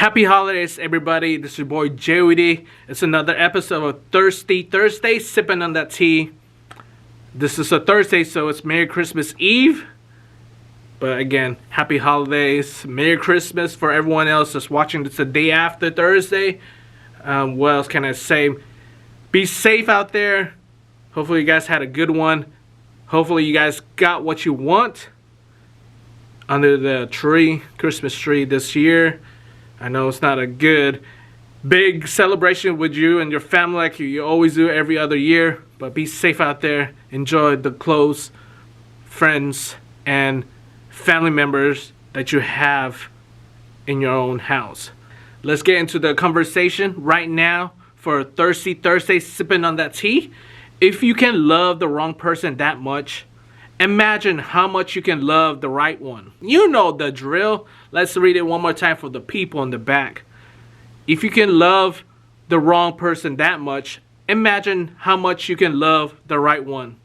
Happy holidays, everybody. This is your boy j.o.d. It's another episode of Thirsty Thursday, sipping on that tea. This is a Thursday, so it's Merry Christmas Eve. But again, happy holidays, Merry Christmas for everyone else that's watching this the day after Thursday. What else can I say? Be safe out there. Hopefully you guys had a good one. Hopefully you guys got what you want under the tree, Christmas tree this year. I know it's not a good big celebration with you and your family like you always do every other year, but be safe out there. Enjoy the close friends and family members that you have in your own house. Let's get into the conversation right now for Thirsty Thursday, sipping on that tea. If you can love the wrong person that much, imagine how much you can love the right one. You know the drill. Let's read it one more time for the people in the back. If you can love the wrong person that much, imagine how much you can love the right one.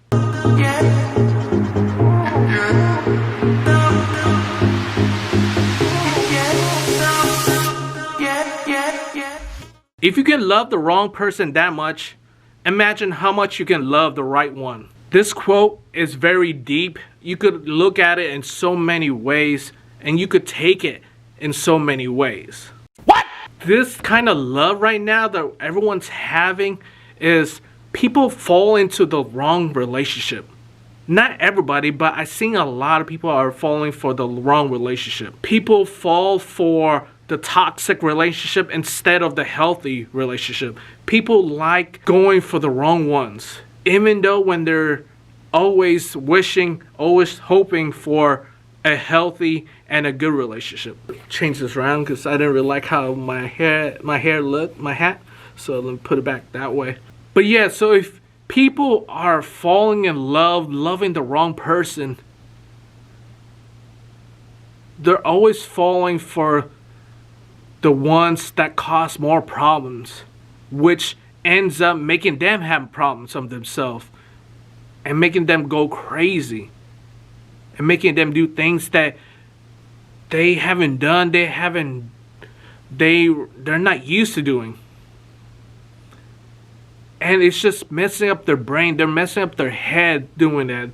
If you can love the wrong person that much, imagine how much you can love the right one. This quote is very deep. You could look at it in so many ways, and you could take it in so many ways. What? This kind of love right now that everyone's having is people fall into the wrong relationship. Not everybody, but I've seen a lot of people are falling for the wrong relationship. People fall for the toxic relationship instead of the healthy relationship. People like going for the wrong ones, even though when they're always wishing, always hoping for a healthy and a good relationship. Change this around because I didn't really like how my hair looked, my hat. So let me put it back that way. But yeah, so if people are falling in love, loving the wrong person, they're always falling for the ones that cause more problems, which ends up making them have problems of themselves and making them go crazy and making them do things that they haven't done, they're not used to doing. And it's just messing up their brain. They're messing up their head doing that.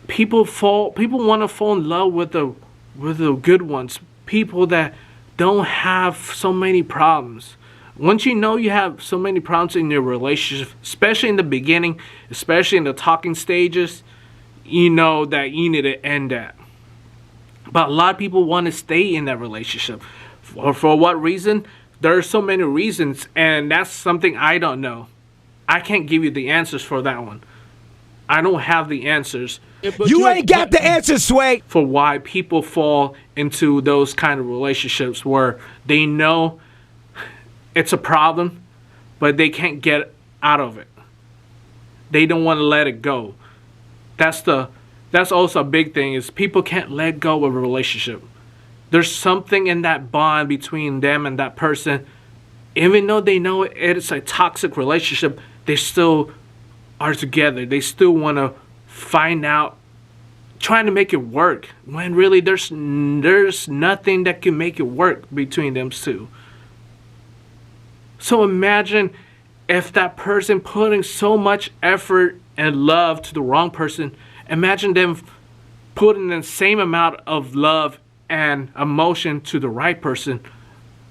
People want to fall in love with the good ones. People that don't have so many problems. Once you know you have so many problems in your relationship, especially in the beginning, especially in the talking stages, you know that you need to end that. But a lot of people want to stay in that relationship. For what reason? There are so many reasons, and that's something I don't know. I can't give you the answers for that one. I don't have the answers. You ain't got the answers, Sway. For why people fall into those kind of relationships where they know it's a problem, but they can't get out of it. They don't want to let it go. That's also a big thing, is people can't let go of a relationship. There's something in that bond between them and that person. Even though they know it's a toxic relationship, they still are together. They still want to find out, trying to make it work, when really there's nothing that can make it work between them two. So imagine if that person putting so much effort and love to the wrong person, imagine them putting the same amount of love and emotion to the right person.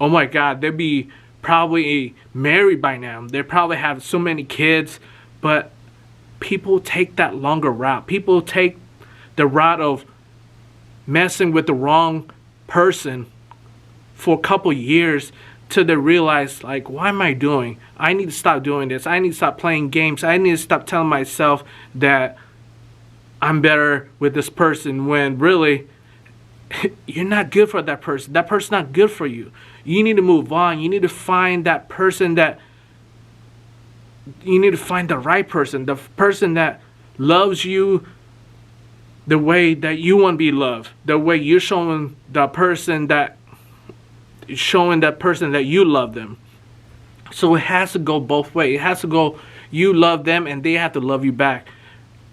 Oh my God, they'd be probably married by now. They probably have so many kids, but people take that longer route. People take the route of messing with the wrong person for a couple years till they realize, like, what am I doing? I need to stop doing this. I need to stop playing games. I need to stop telling myself that I'm better with this person, when really you're not good for that person. That person's not good for you. You need to move on. You need to find that person you need to find the right person, the person that loves you the way that you want to be loved, the way you're showing that person that you love them. So it has to go both ways. It has to go, you love them and they have to love you back.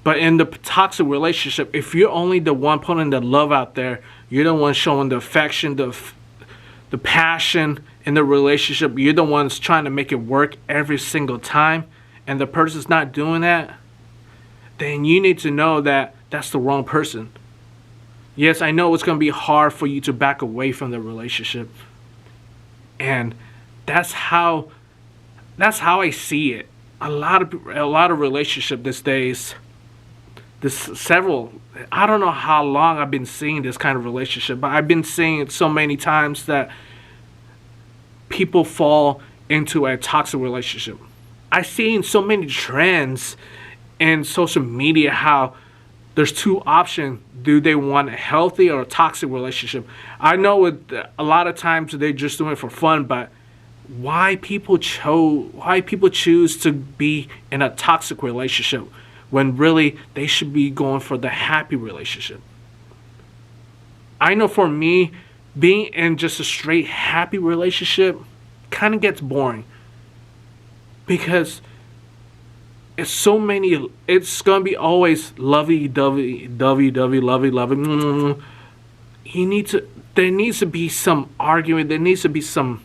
But in the toxic relationship, if you're only the one putting the love out there, you're the one showing the affection, the passion in the relationship, you're the ones trying to make it work every single time, and the person's not doing that, then you need to know that that's the wrong person. Yes, I know it's going to be hard for you to back away from the relationship. And that's how I see it. A lot of relationship these days, I don't know how long I've been seeing this kind of relationship, but I've been seeing it so many times that people fall into a toxic relationship. I've seen so many trends in social media how there's two options. Do they want a healthy or a toxic relationship? I know a lot of times they're just doing it for fun, but why people choose to be in a toxic relationship when really they should be going for the happy relationship? I know for me, being in just a straight happy relationship kind of gets boring, because it's gonna be always lovey-dovey, lovey. There needs to be some argument, there needs to be some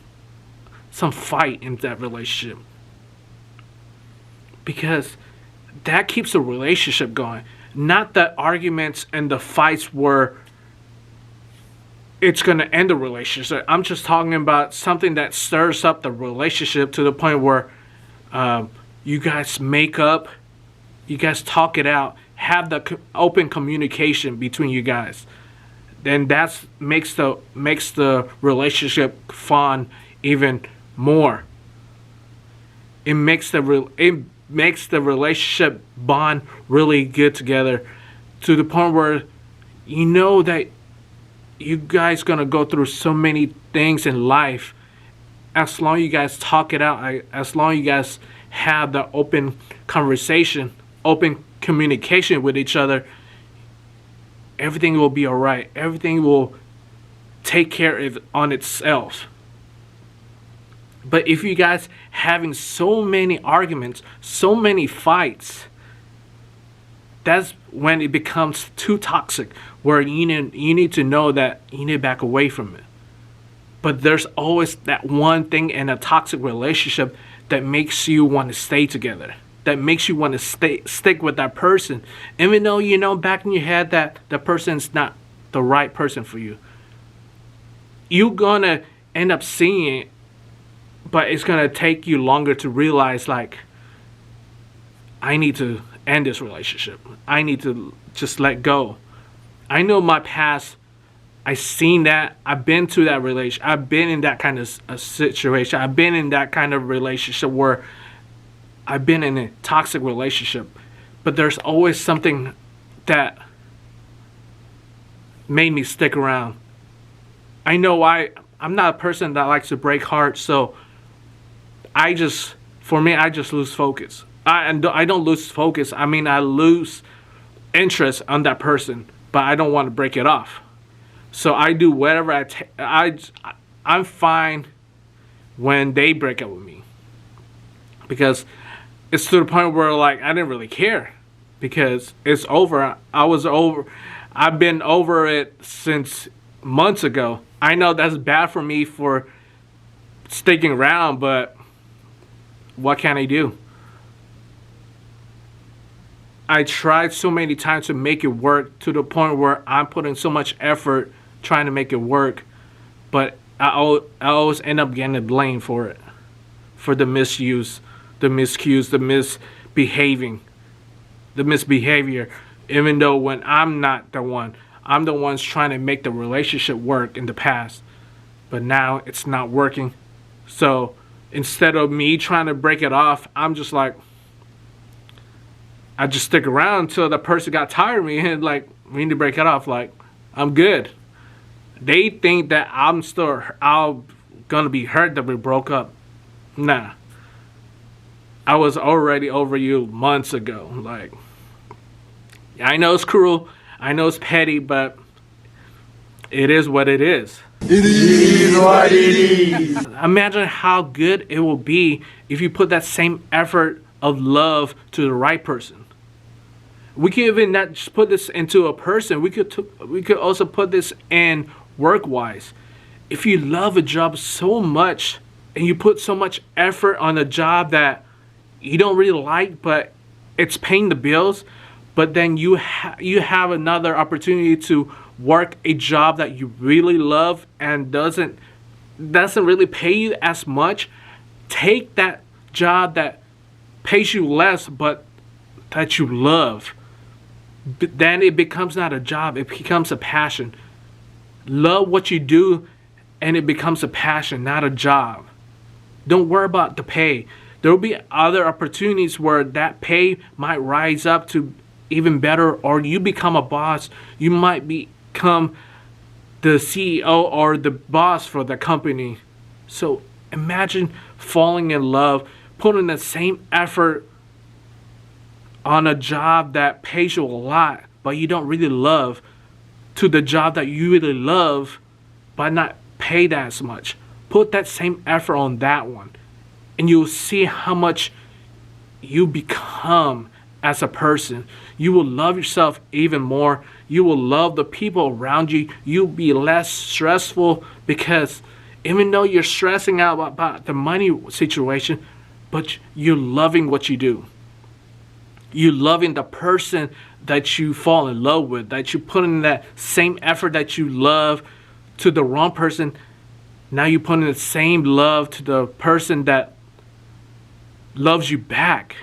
fight in that relationship, because that keeps the relationship going. Not the arguments and the fights where it's going to end the relationship. I'm just talking about something that stirs up the relationship to the point where you guys make up, you guys talk it out, have the open communication between you guys. Then that makes the relationship fun even more. It makes the relationship bond really good together, to the point where you know that you guys gonna go through so many things in life. As long as you guys talk it out, as long as you guys have the open conversation, open communication with each other, everything will be all right. Everything will take care of it on itself. But if you guys having so many arguments, so many fights, that's when it becomes too toxic, where you need to know that you need to back away from it. But there's always that one thing in a toxic relationship that makes you want to stay together, that makes you want to stick with that person, even though you know back in your head that the person's not the right person for you. You're gonna end up seeing it, but it's gonna take you longer to realize, like, I need to end this relationship. I need to just let go. I know my past, I've seen that. I've been to that relationship. I've been in that kind of a situation. I've been in that kind of relationship where I've been in a toxic relationship. But there's always something that made me stick around. I know I'm not a person that likes to break hearts, so I just lose focus. I don't lose focus. I mean, I lose interest on that person, but I don't want to break it off. So I do whatever I'm fine when they break up with me, because it's to the point where, like, I didn't really care, because it's over. I've been over it since months ago. I know that's bad for me for sticking around, but what can I do? I tried so many times to make it work, to the point where I'm putting so much effort trying to make it work, but I always end up getting blamed for it, for the misuse, the miscues, the misbehavior, even though when I'm not the one. I'm the one's trying to make the relationship work in the past, but now it's not working. So instead of me trying to break it off, I'm just like, I just stick around until the person got tired of me and, like, we need to break it off. Like, I'm good. They think that I'm gonna be hurt that we broke up. Nah. I was already over you months ago. Like, I know it's cruel, I know it's petty, but it is what it is. It is what it is. Imagine how good it will be if you put that same effort of love to the right person. We could even not just put this into a person. We could also put this in work-wise. if you love a job so much and you put so much effort on a job that you don't really like, but it's paying the bills, but then you have another opportunity to work a job that you really love and doesn't really pay you as much, take that job that pays you less but that you love. Then it becomes not a job, it becomes a passion. Love what you do and it becomes a passion, not a job. Don't worry about the pay. There will be other opportunities where that pay might rise up to even better, or you become a boss. You might become the CEO or the boss for the company. So imagine falling in love, putting the same effort on a job that pays you a lot but you don't really love, to the job that you really love but not paid as much. Put that same effort on that one, and you'll see how much you become as a person. You will love yourself even more. You will love the people around you. You'll be less stressful, because even though you're stressing out about the money situation, but you're loving what you do. You're loving the person that you fall in love with, that you put in that same effort that you love to the wrong person. Now you put in the same love to the person that loves you back.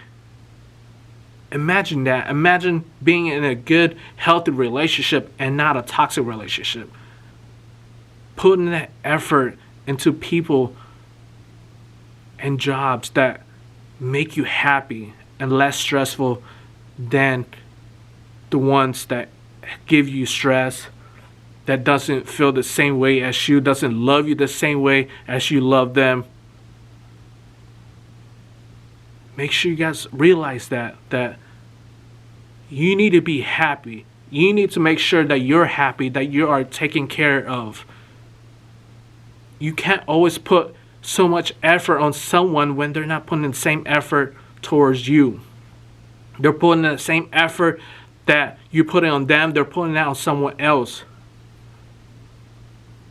Imagine that. Imagine being in a good, healthy relationship and not a toxic relationship. Putting that effort into people and jobs that make you happy and less stressful than the ones that give you stress, that doesn't feel the same way as you, doesn't love you the same way as you love them. Make sure you guys realize that you need to be happy. You need to make sure that you're happy, that you are taken care of. You can't always put so much effort on someone when they're not putting the same effort towards you. They're putting the same effort that you put on them, they're putting it on someone else,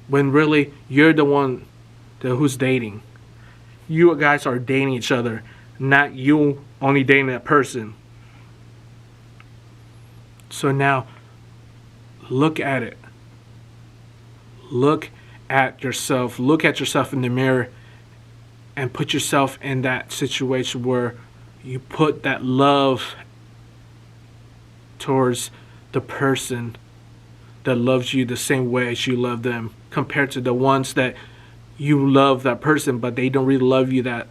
when really you're the one who's dating. You guys are dating each other, not you only dating that person. So now, look at it. Look at yourself. Look at yourself in the mirror and put yourself in that situation where you put that love towards the person that loves you the same way as you love them, compared to the ones that you love that person but they don't really love you that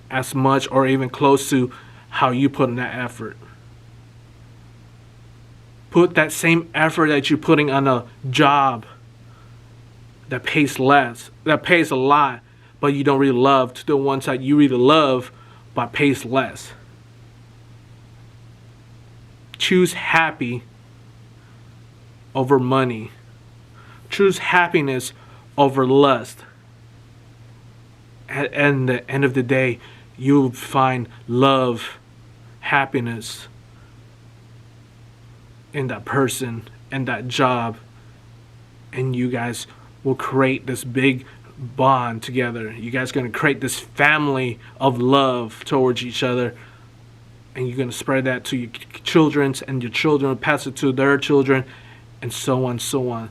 as much or even close to how you put in that effort. Put that same effort that you're putting on a job that pays less, that pays a lot, but you don't really love, to the ones that you really love but pays less. Choose happy over money. Choose happiness over lust. At the end of the day, you'll find love, happiness in that person and that job, and you guys will create this big bond together. You guys are going to create this family of love towards each other, and you're going to spread that to your children, and your children will pass it to their children, and so on, so on.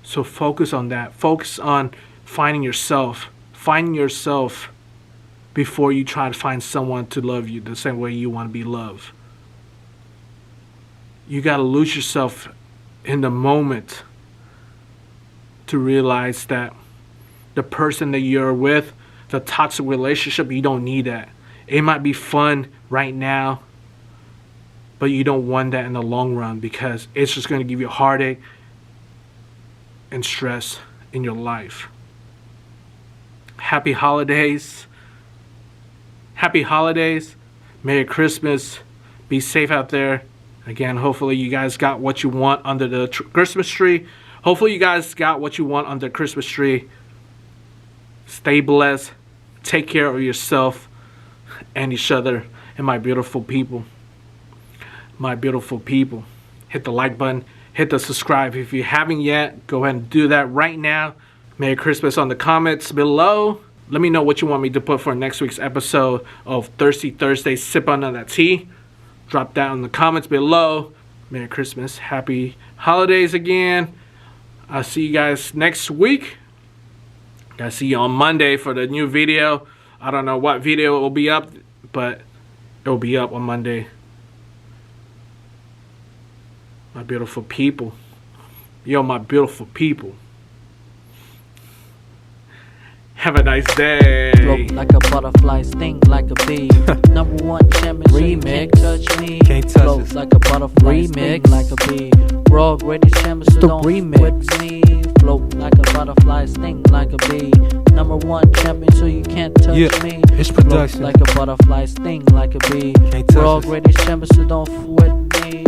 So focus on that. Focus on finding yourself. Finding yourself before you try to find someone to love you the same way you want to be loved. You got to lose yourself in the moment to realize that the person that you're with, the toxic relationship, you don't need that. It might be fun right now, but you don't want that in the long run, because it's just going to give you heartache and stress in your life. Happy holidays. Happy holidays. Merry Christmas. Be safe out there. Again, hopefully you guys got what you want under the Christmas tree. Hopefully you guys got what you want under the Christmas tree. Stay blessed. Take care of yourself and each other. And my beautiful people. My beautiful people. Hit the like button. hit the subscribe. If you haven't yet, go ahead and do that right now. Merry Christmas on the comments below. Let me know what you want me to put for next week's episode of Thirsty Thursday Sip on that tea. Drop down in the comments below. Merry Christmas. Happy holidays again. I'll see you guys next week. I'll see you on Monday for the new video. I don't know what video it will be up, but it will be up on Monday. My beautiful people. Yo, my beautiful people. Have a nice day. Float like a butterfly, sting like a bee. Number one champion, so you can't touch me. Can't touch Float us. like a butterfly, sting like a bee. We're already champions, so don't with me. Float like a butterfly, sting like a bee. Number one champion, so you can't touch me. It's production. Float like a butterfly, sting like a bee. Can't touch We're us. already champions, so don't with me.